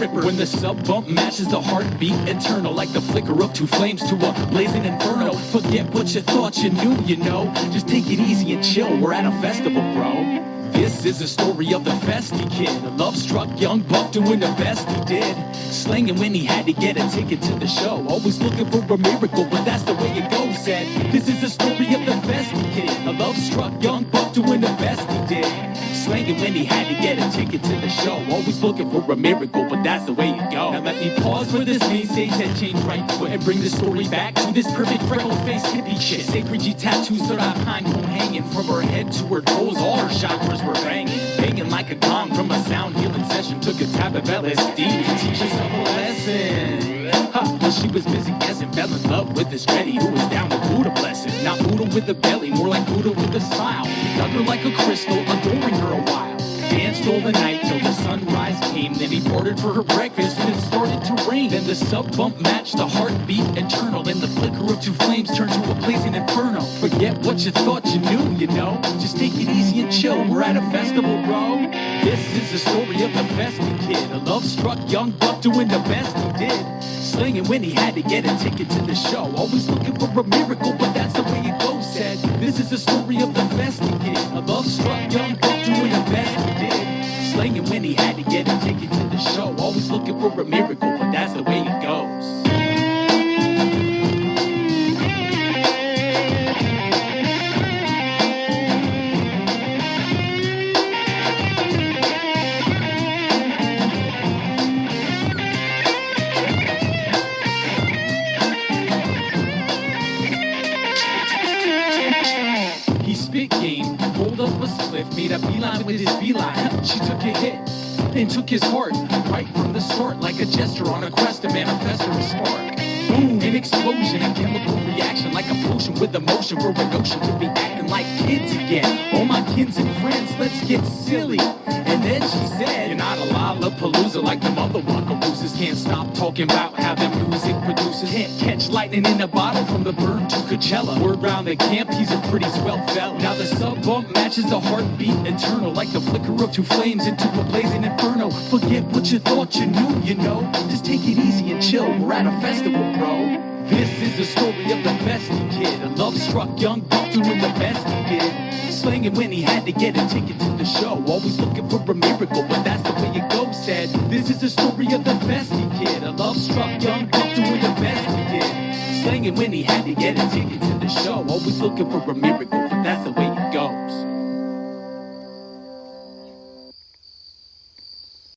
When the sub bump matches the heartbeat, eternal like the flicker of two flames to a blazing inferno. Forget what you thought you knew, you know. Just take it easy and chill, we're at a festival, bro. This is a story of the Festie Kid, a love-struck young buck doing the best he did. Slanging when he had to get a ticket to the show. Always looking for a miracle, but that's the way it goes. Said, this is a story of the Festie Kid, a love-struck young buck doing the best he did. Slanging when he had to get a ticket to the show. Always looking for a miracle, but that's the way it goes. Now let me pause for this main stage that changed right quick and bring the story back to this perfect freckle-faced hippie chick. Sacred G tattoos stood out behind home, hanging from her head to her toes. All her chakras were banging like a gong from a sound healing session. Took a tab of LSD to teach herself a lesson. Well, she was busy guessing, fell in love with this Betty who was down with Buddha blessing. Not Buddha with a belly, more like Buddha with a smile. Dug her like a crystal, adoring her a while. Danced all the night till the sunrise came. Then he ordered for her breakfast and it started to rain. Then the sub bump matched the heartbeat eternal. Then the flicker of two flames turned to a blazing inferno. Forget what you thought you knew, you know. Just take it easy and chill, we're at a festival, bro. This is the story of the Festie Kid, a love-struck young buck doing the best he did. Slinging when he had to get a ticket to the show. Always looking for a miracle, but that's the way it goes. Said, this is the story of the Festie Kid, a love-struck young buck doing the best he did. Slinging when he had to get a ticket to the show. Always looking for a miracle, but that's the way it goes. Spit game, rolled up a spliff, made a beeline with his beeline. She took a hit and took his heart right from the start, like a gesture on a quest to manifest her spark. Boom, an explosion, a chemical reaction, like a potion with emotion for a notion to be acting like kids again. All my kids and friends, let's get silly. And then she said, you're not a Lollapalooza like the mother Wackaroosas. Can't stop talking about how the music produces. Can't catch lightning in a bottle from the bird to Coachella. Word round the camp, he's a pretty swell fella. Now the sub bump matches the heartbeat eternal, like the flicker of two flames into a blazing inferno. Forget what you thought you knew, you know. Just take it easy and chill, we're at a festival, bro. This is the story of the Festie Kid, a love-struck young buck doing the best he did. Slanging when he had to get a ticket to the show. Always looking for a miracle, but that's the way it goes. Said, this is the story of the Festie Kid, a love-struck young buck doing the best he did. Slanging when he had to get a ticket to the show. Always looking for a miracle, but that's the way